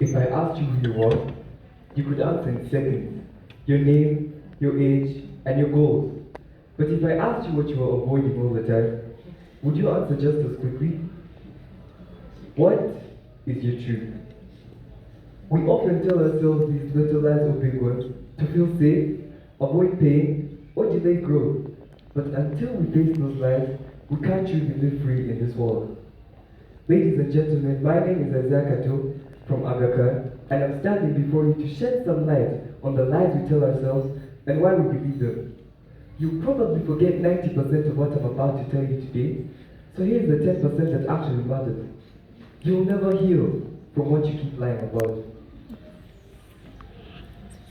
If I asked you who you are, you could answer in seconds. Your name, your age, and your goals. But if I asked you what you are avoiding all the time, would you answer just as quickly? What is your truth? We often tell ourselves these little lies or big ones to feel safe, avoid pain, or delay growth. But until we face those lies, we can't truly live free in this world. Ladies and gentlemen, my name is Isaac Ato from Aga, and I'm standing before you to shed some light on the lies we tell ourselves and why we believe them. You'll probably forget 90% of what I'm about to tell you today, so here's the 10% that actually matters. You'll never heal from what you keep lying about.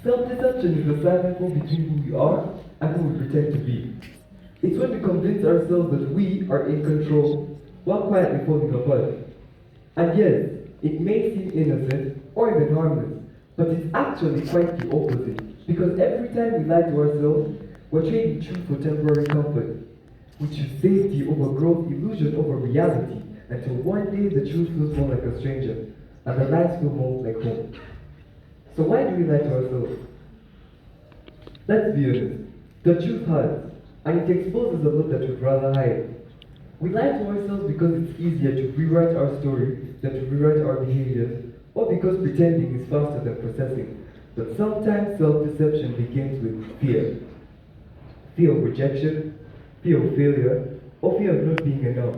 Self-deception is the silent war between who we are and who we pretend to be. It's when we convince ourselves that we are in control while quietly falling apart. And yes, it may seem innocent or even harmless, but it's actually quite the opposite. Because every time we lie to ourselves, we're trading truth for temporary comfort. We choose safety over growth, illusion over reality, until one day the truth feels more like a stranger, and the lies feel more like home. So why do we lie to ourselves? Let's be honest, the truth hurts, and it exposes a lot that we'd rather hide. We lie to ourselves because it's easier to rewrite our story than to rewrite our behaviors, or because pretending is faster than processing. But sometimes self-deception begins with fear. Fear of rejection, fear of failure, or fear of not being enough.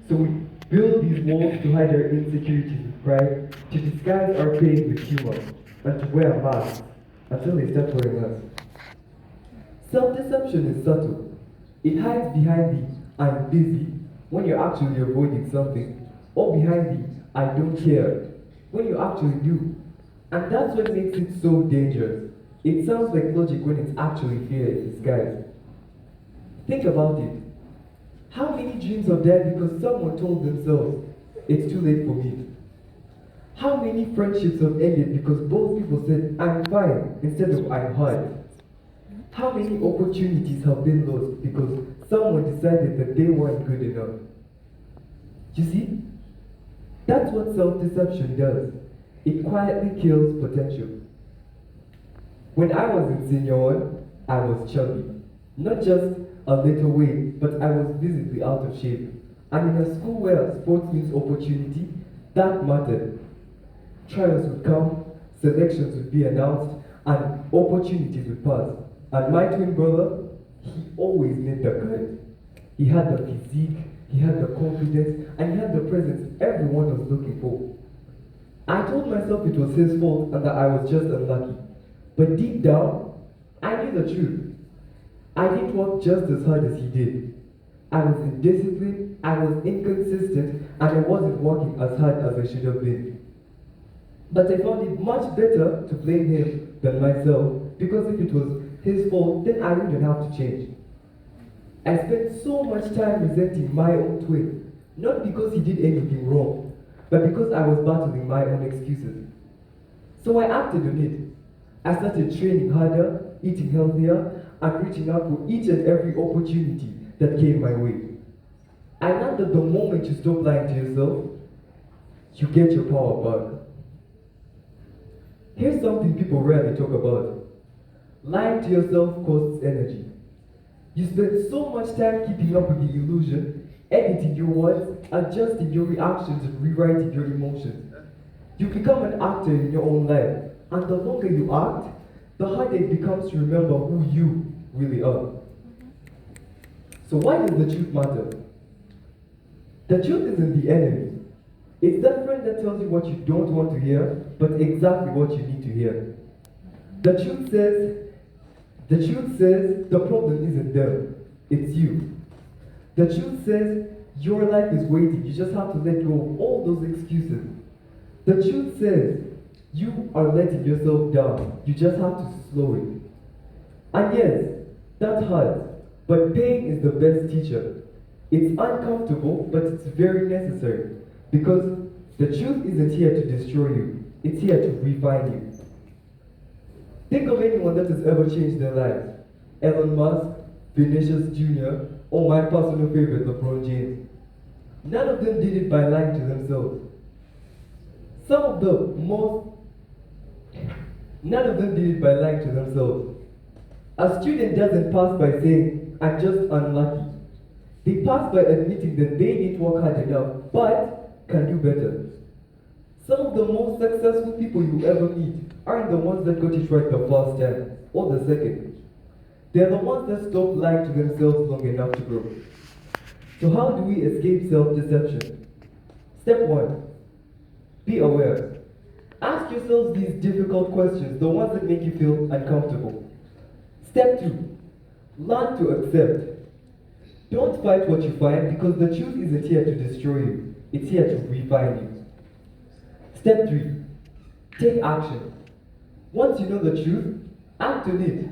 So we build these walls to hide our insecurities with pride, to disguise our pain with humor, and to wear masks until they start wearing us. Self-deception is subtle. It hides behind the "I'm busy" when you're actually avoiding something, or behind the "I don't care" when you actually do. And that's what makes it so dangerous. It sounds like logic when it's actually fear in disguise. Think about it. How many dreams have died because someone told themselves, "It's too late for me"? How many friendships have ended because both people said, "I'm fine" instead of "I'm hurt"? How many opportunities have been lost because someone decided that they weren't good enough? You see, that's what self-deception does. It quietly kills potential. When I was in senior one, I was chubby. Not just a little weight, but I was visibly out of shape. And in a school where sports means opportunity, that mattered. Trials would come, selections would be announced, and opportunities would pass. And my twin brother, he always made the cut. He had the physique, he had the confidence, and he had the presence everyone was looking for. I told myself it was his fault and that I was just unlucky. But deep down, I knew the truth. I didn't work just as hard as he did. I was indisciplined, I was inconsistent, and I wasn't working as hard as I should have been. But I found it much better to blame him than myself, because if it was his fault, then I wouldn't have to change. I spent so much time resenting my own twin, not because he did anything wrong, but because I was battling my own excuses. So I acted on it. I started training harder, eating healthier, and reaching out for each and every opportunity that came my way. I learned that the moment you stop lying to yourself, you get your power back. Here's something people rarely talk about. Lying to yourself costs energy. You spend so much time keeping up with the illusion, editing your words, adjusting your reactions, and rewriting your emotions. You become an actor in your own life, and the longer you act, the harder it becomes to remember who you really are. So why does the truth matter? The truth isn't the enemy. It's that friend that tells you what you don't want to hear, but exactly what you need to hear. The truth says the problem isn't them, it's you. The truth says your life is waiting, you just have to let go of all those excuses. The truth says you are letting yourself down, you just have to slow it. And yes, that's hard, but pain is the best teacher. It's uncomfortable, but it's very necessary, because the truth isn't here to destroy you, it's here to refine you. Think of anyone that has ever changed their lives. Elon Musk, Vinicius Jr., or my personal favorite, LeBron James. None of them did it by lying to themselves. Some of the most, none of them did it by lying to themselves. A student doesn't pass by saying, I'm just unlucky. They pass by admitting that they didn't work hard enough, but can do better. Some of the most successful people you ever meet aren't the ones that got it right the first time or the second. They're the ones that stopped lying to themselves long enough to grow. So how do we escape self-deception? Step 1. Be aware. Ask yourselves these difficult questions, the ones that make you feel uncomfortable. Step 2. Learn to accept. Don't fight what you find because the truth isn't here to destroy you. It's here to refine you. Step 3. Take action. Once you know the truth, act on it.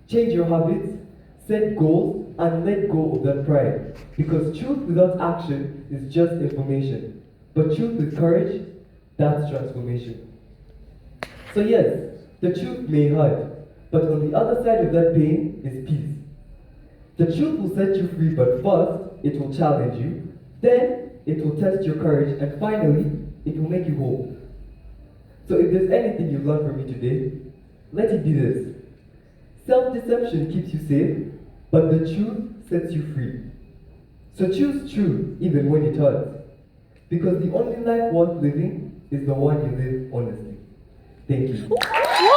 Change your habits, set goals, and let go of that pride. Because truth without action is just information. But truth with courage, that's transformation. So yes, the truth may hurt, but on the other side of that pain is peace. The truth will set you free, but first, it will challenge you. Then, it will test your courage, and finally, it will make you whole. So if there's anything you've learned from me today, let it be this. Self-deception keeps you safe, but the truth sets you free. So choose truth even when it hurts. Because the only life worth living is the one you live honestly. Thank you.